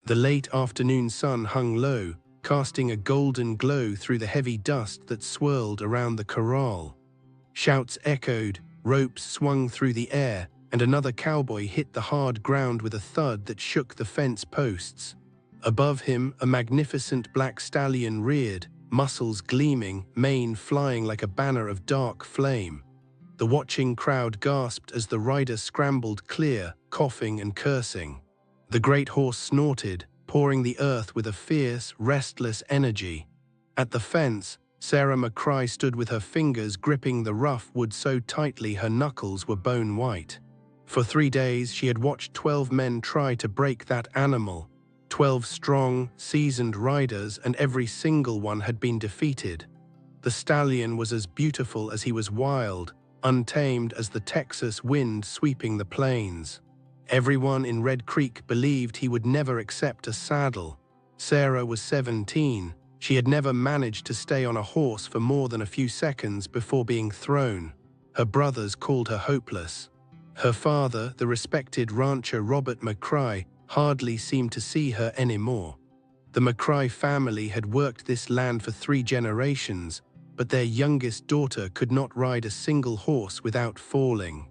The late afternoon sun hung low, casting a golden glow through the heavy dust that swirled around the corral. Shouts echoed, ropes swung through the air, and another cowboy hit the hard ground with a thud that shook the fence posts. Above him, a magnificent black stallion reared, muscles gleaming, mane flying like a banner of dark flame. The watching crowd gasped as the rider scrambled clear, coughing and cursing. The great horse snorted, pouring the earth with a fierce, restless energy. At the fence, Sarah McCry stood with her fingers gripping the rough wood so tightly her knuckles were bone white. For 3 days she had watched 12 men try to break that animal. 12 strong, seasoned riders, and every single one had been defeated. The stallion was as beautiful as he was wild, untamed as the Texas wind sweeping the plains. Everyone in Red Creek believed he would never accept a saddle. Sarah was 17. She had never managed to stay on a horse for more than a few seconds before being thrown. Her brothers called her hopeless. Her father, the respected rancher Robert McCry, hardly seemed to see her anymore. The McCry family had worked this land for 3 generations, but their youngest daughter could not ride a single horse without falling.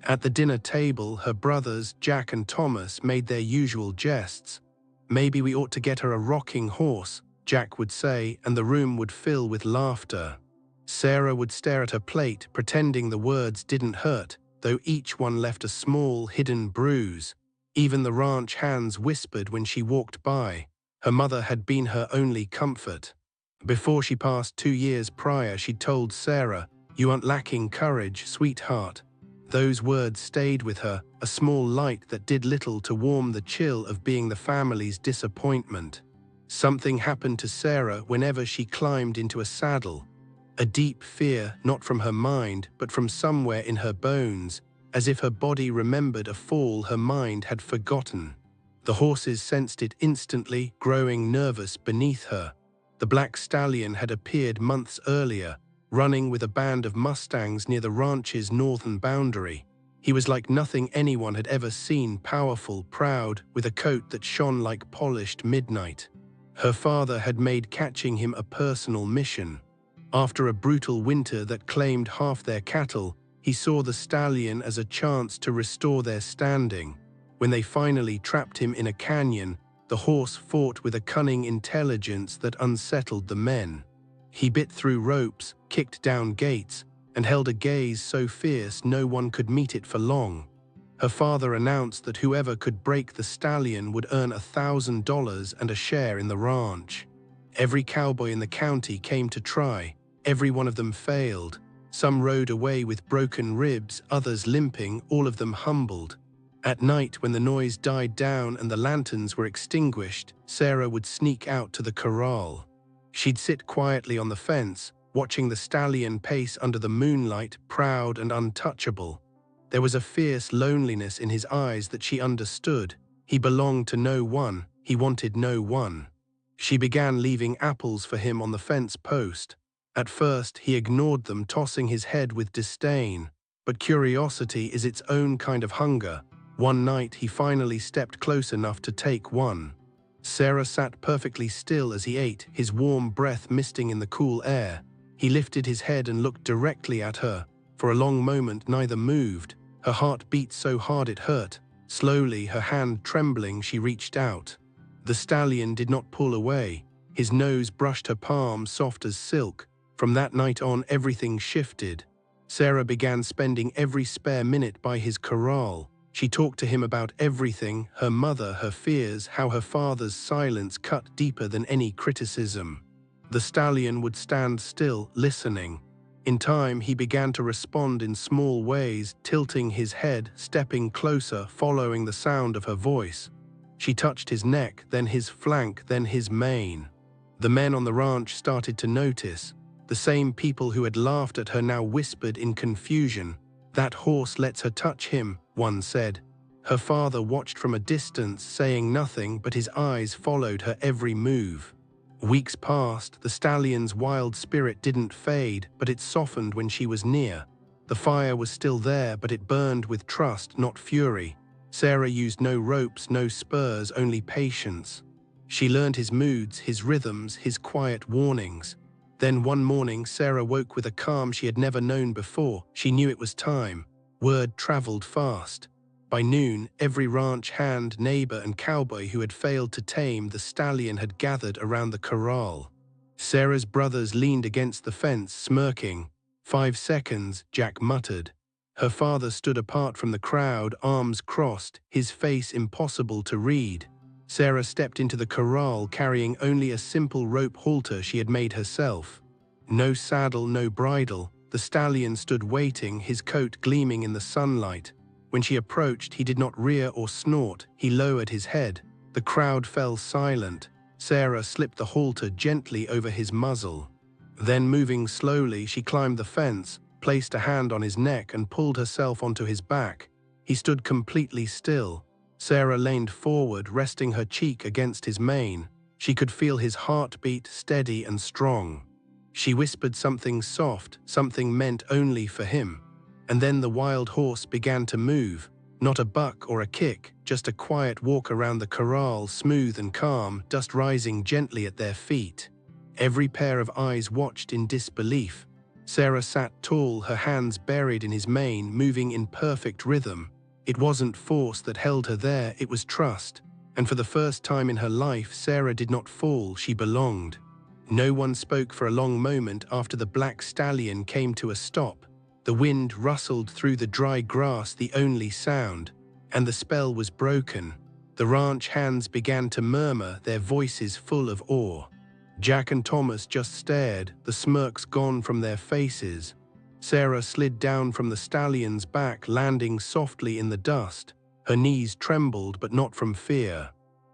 At the dinner table, her brothers, Jack and Thomas, made their usual jests. "Maybe we ought to get her a rocking horse," Jack would say, and the room would fill with laughter. Sarah would stare at her plate, pretending the words didn't hurt, though each one left a small, hidden bruise. Even the ranch hands whispered when she walked by. Her mother had been her only comfort. Before she passed 2 years prior, she told Sarah, "You aren't lacking courage, sweetheart." Those words stayed with her, a small light that did little to warm the chill of being the family's disappointment. Something happened to Sarah whenever she climbed into a saddle. A deep fear, not from her mind, but from somewhere in her bones, as if her body remembered a fall her mind had forgotten. The horses sensed it instantly, growing nervous beneath her. The black stallion had appeared months earlier, running with a band of mustangs near the ranch's northern boundary. He was like nothing anyone had ever seen, powerful, proud, with a coat that shone like polished midnight. Her father had made catching him a personal mission. After a brutal winter that claimed half their cattle, he saw the stallion as a chance to restore their standing. When they finally trapped him in a canyon, the horse fought with a cunning intelligence that unsettled the men. He bit through ropes, kicked down gates, and held a gaze so fierce no one could meet it for long. Her father announced that whoever could break the stallion would earn $1,000 and a share in the ranch. Every cowboy in the county came to try. Every one of them failed. Some rode away with broken ribs, others limping, all of them humbled. At night, when the noise died down and the lanterns were extinguished, Sarah would sneak out to the corral. She'd sit quietly on the fence, watching the stallion pace under the moonlight, proud and untouchable. There was a fierce loneliness in his eyes that she understood. He belonged to no one. He wanted no one. She began leaving apples for him on the fence post. At first, he ignored them, tossing his head with disdain. But curiosity is its own kind of hunger. One night, he finally stepped close enough to take one. Sarah sat perfectly still as he ate, his warm breath misting in the cool air. He lifted his head and looked directly at her. For a long moment, neither moved. Her heart beat so hard it hurt. Slowly, her hand trembling, she reached out. The stallion did not pull away. His nose brushed her palm, soft as silk. From that night on, everything shifted. Sarah began spending every spare minute by his corral. She talked to him about everything, her mother, her fears, how her father's silence cut deeper than any criticism. The stallion would stand still, listening. In time, he began to respond in small ways, tilting his head, stepping closer, following the sound of her voice. She touched his neck, then his flank, then his mane. The men on the ranch started to notice. The same people who had laughed at her now whispered in confusion. "That horse lets her touch him," one said. Her father watched from a distance, saying nothing, but his eyes followed her every move. Weeks passed. The stallion's wild spirit didn't fade, but it softened when she was near. The fire was still there, but it burned with trust, not fury. Sarah used no ropes, no spurs, only patience. She learned his moods, his rhythms, his quiet warnings. Then one morning, Sarah woke with a calm she had never known before. She knew it was time. Word traveled fast. By noon, every ranch hand, neighbor, and cowboy who had failed to tame the stallion had gathered around the corral. Sarah's brothers leaned against the fence, smirking. 5 seconds, Jack muttered. Her father stood apart from the crowd, arms crossed, his face impossible to read. Sarah stepped into the corral carrying only a simple rope halter she had made herself. No saddle, no bridle. The stallion stood waiting, his coat gleaming in the sunlight. When she approached, he did not rear or snort. He lowered his head. The crowd fell silent. Sarah slipped the halter gently over his muzzle. Then, moving slowly, she climbed the fence, placed a hand on his neck and pulled herself onto his back. He stood completely still. Sarah leaned forward, resting her cheek against his mane. She could feel his heartbeat, steady and strong. She whispered something soft, something meant only for him. And then the wild horse began to move. Not a buck or a kick, just a quiet walk around the corral, smooth and calm, dust rising gently at their feet. Every pair of eyes watched in disbelief. Sarah sat tall, her hands buried in his mane, moving in perfect rhythm. It wasn't force that held her there, it was trust. And for the first time in her life, Sarah did not fall, she belonged. No one spoke for a long moment after the black stallion came to a stop. The wind rustled through the dry grass, the only sound, and the spell was broken. The ranch hands began to murmur, their voices full of awe. Jack and Thomas just stared, the smirks gone from their faces. Sarah slid down from the stallion's back, landing softly in the dust. Her knees trembled, but not from fear.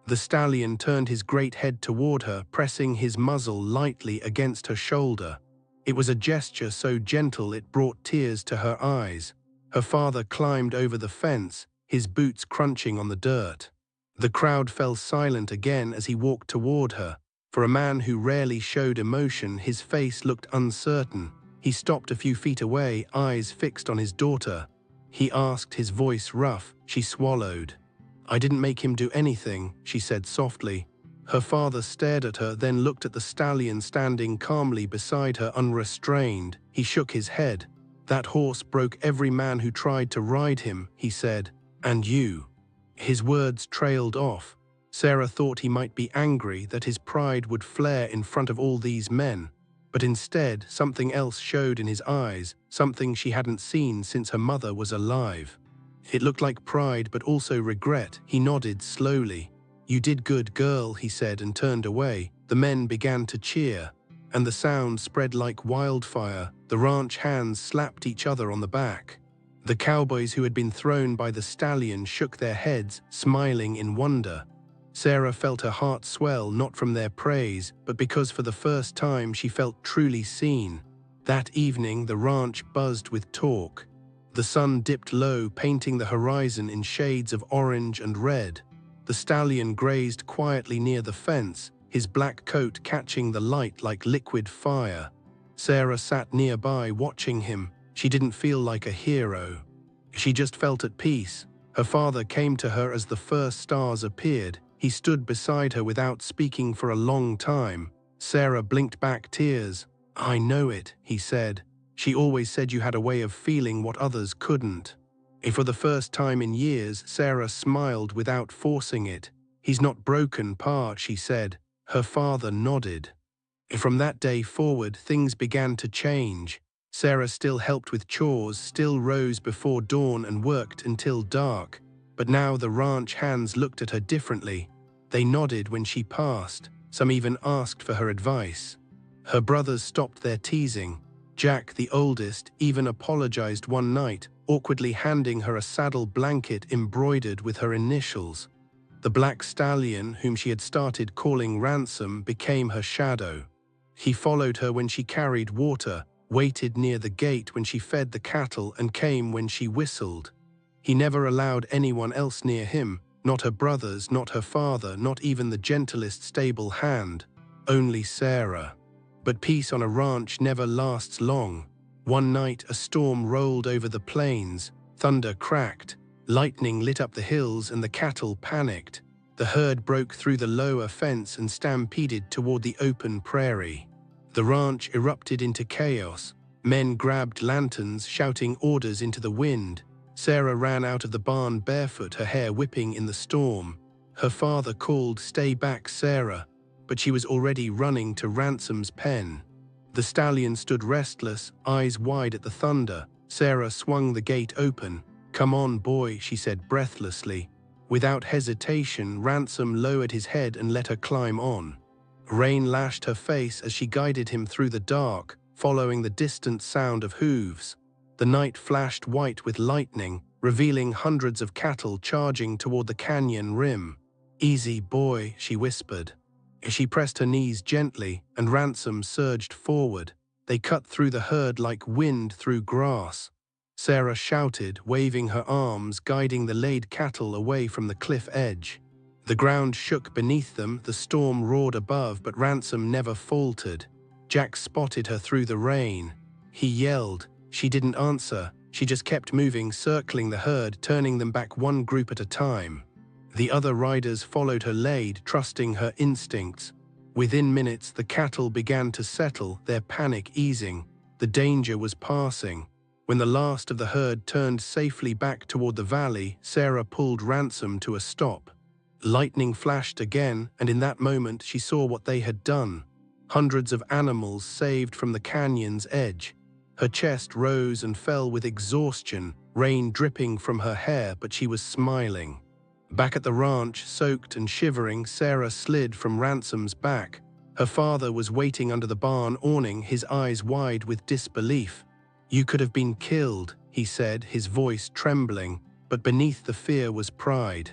The stallion turned his great head toward her, pressing his muzzle lightly against her shoulder. It was a gesture so gentle it brought tears to her eyes. Her father climbed over the fence, his boots crunching on the dirt. The crowd fell silent again as he walked toward her. For a man who rarely showed emotion, his face looked uncertain. He stopped a few feet away, eyes fixed on his daughter. He asked, his voice rough. She swallowed. "I didn't make him do anything," she said softly. Her father stared at her, then looked at the stallion standing calmly beside her, unrestrained. He shook his head. "That horse broke every man who tried to ride him," he said. "And you." His words trailed off. Sarah thought he might be angry, that his pride would flare in front of all these men. But instead, something else showed in his eyes, something she hadn't seen since her mother was alive. It looked like pride, but also regret. He nodded slowly. "You did good, girl," he said, and turned away. The men began to cheer, and the sound spread like wildfire. The ranch hands slapped each other on the back. The cowboys who had been thrown by the stallion shook their heads, smiling in wonder. Sarah felt her heart swell, not from their praise, but because for the first time she felt truly seen. That evening, the ranch buzzed with talk. The sun dipped low, painting the horizon in shades of orange and red. The stallion grazed quietly near the fence, his black coat catching the light like liquid fire. Sarah sat nearby, watching him. She didn't feel like a hero. She just felt at peace. Her father came to her as the first stars appeared. He stood beside her without speaking for a long time. Sarah blinked back tears. "I know it," he said. "She always said you had a way of feeling what others couldn't." For the first time in years, Sarah smiled without forcing it. "He's not broken, Pa," she said. Her father nodded. From that day forward, things began to change. Sarah still helped with chores, still rose before dawn and worked until dark. But now the ranch hands looked at her differently. They nodded when she passed. Some even asked for her advice. Her brothers stopped their teasing. Jack, the oldest, even apologized one night, awkwardly handing her a saddle blanket embroidered with her initials. The black stallion, whom she had started calling Ransom, became her shadow. He followed her when she carried water, waited near the gate when she fed the cattle, and came when she whistled. He never allowed anyone else near him, not her brothers, not her father, not even the gentlest stable hand, only Sarah. But peace on a ranch never lasts long. One night, a storm rolled over the plains. Thunder cracked. Lightning lit up the hills and the cattle panicked. The herd broke through the lower fence and stampeded toward the open prairie. The ranch erupted into chaos. Men grabbed lanterns, shouting orders into the wind. Sarah ran out of the barn barefoot, her hair whipping in the storm. Her father called, "Stay back, Sarah," but she was already running to Ransom's pen. The stallion stood restless, eyes wide at the thunder. Sarah swung the gate open. "Come on, boy," she said breathlessly. Without hesitation, Ransom lowered his head and let her climb on. Rain lashed her face as she guided him through the dark, following the distant sound of hooves. The night flashed white with lightning, revealing hundreds of cattle charging toward the canyon rim. "Easy, boy," she whispered. She pressed her knees gently, and Ransom surged forward. They cut through the herd like wind through grass. Sarah shouted, waving her arms, guiding the laid cattle away from the cliff edge. The ground shook beneath them, the storm roared above, but Ransom never faltered. Jack spotted her through the rain. He yelled. She didn't answer. She just kept moving, circling the herd, turning them back one group at a time. The other riders followed her lead, trusting her instincts. Within minutes, the cattle began to settle, their panic easing. The danger was passing. When the last of the herd turned safely back toward the valley, Sarah pulled Ransom to a stop. Lightning flashed again, and in that moment she saw what they had done. Hundreds of animals saved from the canyon's edge. Her chest rose and fell with exhaustion, rain dripping from her hair, but she was smiling. Back at the ranch, soaked and shivering, Sarah slid from Ransom's back. Her father was waiting under the barn awning, his eyes wide with disbelief. "You could have been killed," he said, his voice trembling, but beneath the fear was pride.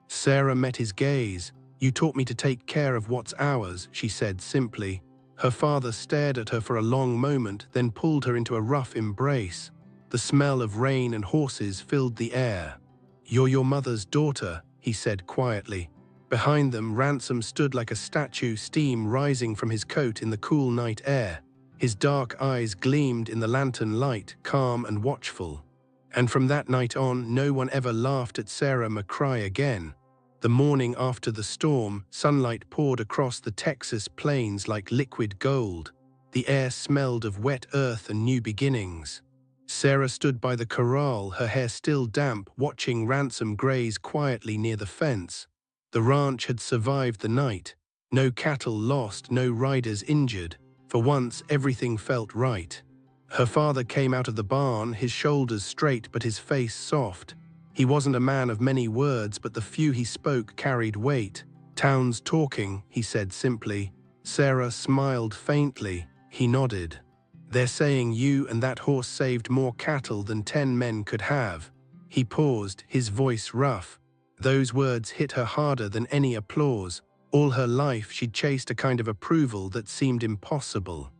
Sarah met his gaze. "You taught me to take care of what's ours," she said simply. Her father stared at her for a long moment, then pulled her into a rough embrace. The smell of rain and horses filled the air. "You're your mother's daughter," he said quietly. Behind them, Ransom stood like a statue, steam rising from his coat in the cool night air. His dark eyes gleamed in the lantern light, calm and watchful. And from that night on, no one ever laughed at Sarah McCry again. The morning after the storm, sunlight poured across the Texas plains like liquid gold. The air smelled of wet earth and new beginnings. Sarah stood by the corral, her hair still damp, watching Ransom graze quietly near the fence. The ranch had survived the night. No cattle lost, no riders injured. For once, everything felt right. Her father came out of the barn, his shoulders straight but his face soft. He wasn't a man of many words, but the few he spoke carried weight. "Town's talking," he said simply. Sarah smiled faintly. He nodded. "They're saying you and that horse saved more cattle than 10 men could have." He paused, his voice rough. Those words hit her harder than any applause. All her life she'd chased a kind of approval that seemed impossible.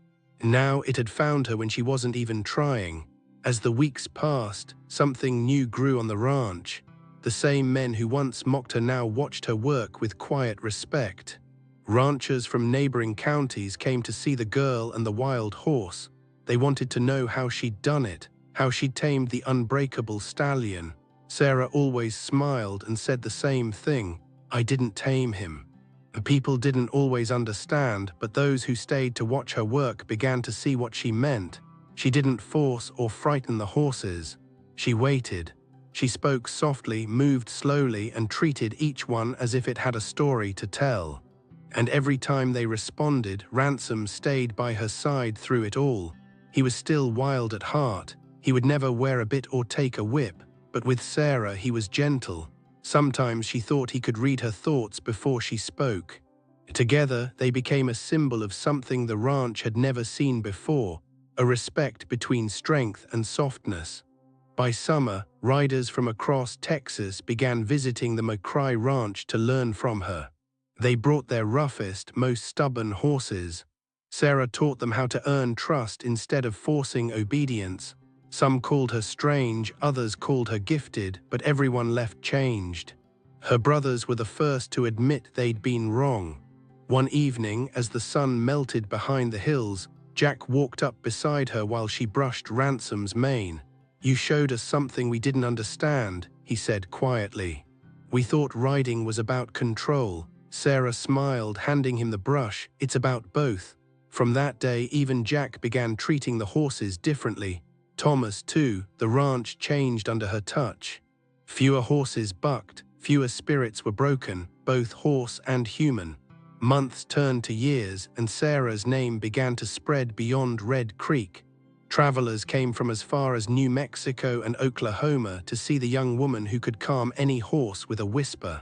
Now it had found her when she wasn't even trying. As the weeks passed, something new grew on the ranch. The same men who once mocked her now watched her work with quiet respect. Ranchers from neighboring counties came to see the girl and the wild horse. They wanted to know how she'd done it, how she'd tamed the unbreakable stallion. Sarah always smiled and said the same thing: "I didn't tame him." The people didn't always understand, but those who stayed to watch her work began to see what she meant. She didn't force or frighten the horses. She waited. She spoke softly, moved slowly, and treated each one as if it had a story to tell. And every time they responded, Ransom stayed by her side through it all. He was still wild at heart. He would never wear a bit or take a whip. But with Sarah, he was gentle. Sometimes she thought he could read her thoughts before she spoke. Together, they became a symbol of something the ranch had never seen before, a respect between strength and softness. By summer, riders from across Texas began visiting the McCry ranch to learn from her. They brought their roughest, most stubborn horses. Sarah taught them how to earn trust instead of forcing obedience. Some called her strange, others called her gifted, but everyone left changed. Her brothers were the first to admit they'd been wrong. One evening, as the sun melted behind the hills, Jack walked up beside her while she brushed Ransom's mane. "You showed us something we didn't understand," he said quietly. "We thought riding was about control." Sarah smiled, handing him the brush. "It's about both." From that day, even Jack began treating the horses differently. Thomas, too. The ranch changed under her touch. Fewer horses bucked, fewer spirits were broken, both horse and human. Months turned to years, and Sarah's name began to spread beyond Red Creek. Travelers came from as far as New Mexico and Oklahoma to see the young woman who could calm any horse with a whisper.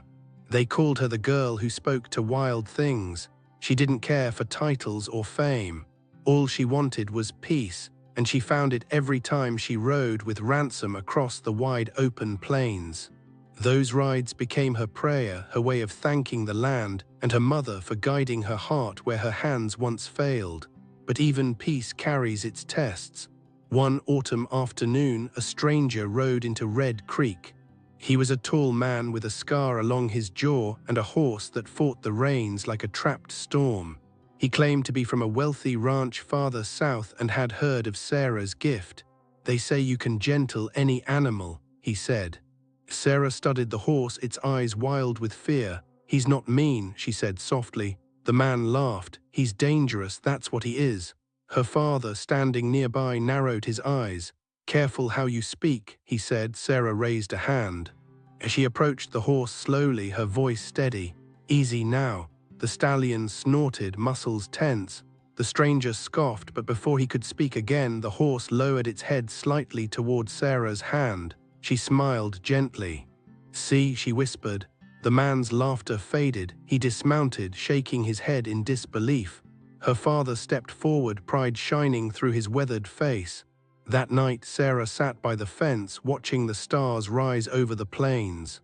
They called her the girl who spoke to wild things. She didn't care for titles or fame. All she wanted was peace, and she found it every time she rode with Ransom across the wide open plains. Those rides became her prayer, her way of thanking the land, and her mother for guiding her heart where her hands once failed. But even peace carries its tests. One autumn afternoon, a stranger rode into Red Creek. He was a tall man with a scar along his jaw and a horse that fought the rains like a trapped storm. He claimed to be from a wealthy ranch farther south and had heard of Sarah's gift. "They say you can gentle any animal," he said. Sarah studied the horse, its eyes wild with fear. "He's not mean," she said softly. The man laughed. "He's dangerous, that's what he is." Her father, standing nearby, narrowed his eyes. "Careful how you speak," he said. Sarah raised a hand. As she approached the horse slowly, her voice steady. "Easy now." The stallion snorted, muscles tense. The stranger scoffed, but before he could speak again, the horse lowered its head slightly toward Sarah's hand. She smiled gently. "See," she whispered. The man's laughter faded. He dismounted, shaking his head in disbelief. Her father stepped forward, pride shining through his weathered face. That night, Sarah sat by the fence, watching the stars rise over the plains.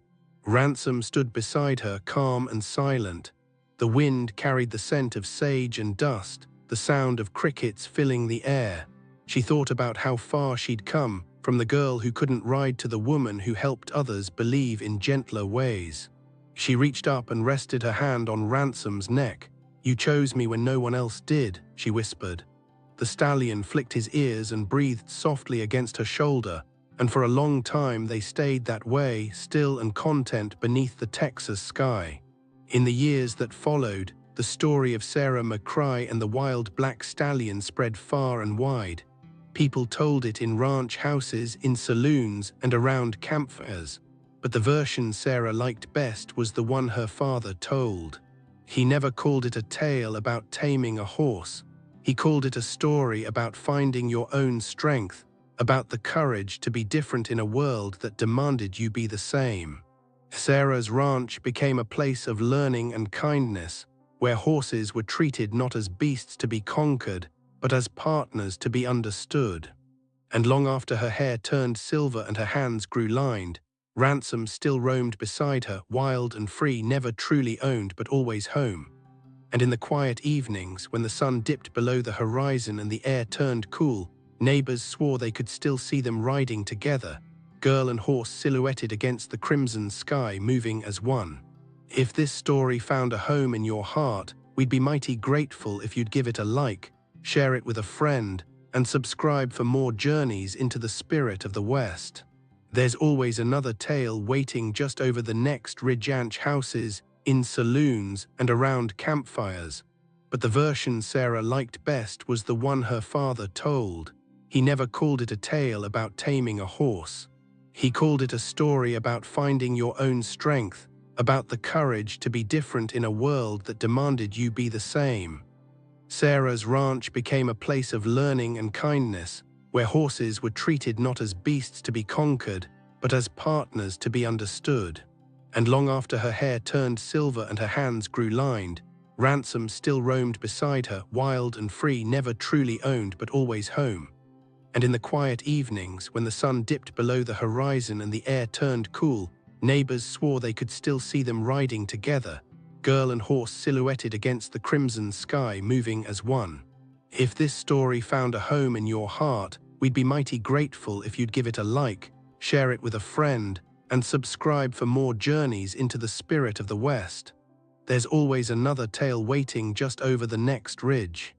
Ransom stood beside her, calm and silent. The wind carried the scent of sage and dust, the sound of crickets filling the air. She thought about how far she'd come, from the girl who couldn't ride to the woman who helped others believe in gentler ways. She reached up and rested her hand on Ransom's neck. "You chose me when no one else did," she whispered. The stallion flicked his ears and breathed softly against her shoulder, and for a long time they stayed that way, still and content beneath the Texas sky. In the years that followed, the story of Sarah McCry and the wild black stallion spread far and wide. People told it in ranch houses, in saloons, and around campfires. But the version Sarah liked best was the one her father told. He never called it a tale about taming a horse. He called it a story about finding your own strength, about the courage to be different in a world that demanded you be the same. Sarah's ranch became a place of learning and kindness, where horses were treated not as beasts to be conquered, but as partners to be understood. And long after her hair turned silver and her hands grew lined, Ransom still roamed beside her, wild and free, never truly owned but always home. And in the quiet evenings, when the sun dipped below the horizon and the air turned cool, neighbors swore they could still see them riding together, girl and horse silhouetted against the crimson sky, moving as one. If this story found a home in your heart, we'd be mighty grateful if you'd give it a like, share it with a friend, and subscribe for more journeys into the spirit of the West. There's always another tale waiting just over the next ridge houses, in saloons, and around campfires. But the version Sarah liked best was the one her father told. He never called it a tale about taming a horse. He called it a story about finding your own strength, about the courage to be different in a world that demanded you be the same. Sarah's ranch became a place of learning and kindness, where horses were treated not as beasts to be conquered, but as partners to be understood. And long after her hair turned silver and her hands grew lined, Ransom still roamed beside her, wild and free, never truly owned but always home. And in the quiet evenings, when the sun dipped below the horizon and the air turned cool, neighbors swore they could still see them riding together, girl and horse silhouetted against the crimson sky, moving as one. If this story found a home in your heart, we'd be mighty grateful if you'd give it a like, share it with a friend, and subscribe for more journeys into the spirit of the West. There's always another tale waiting just over the next ridge.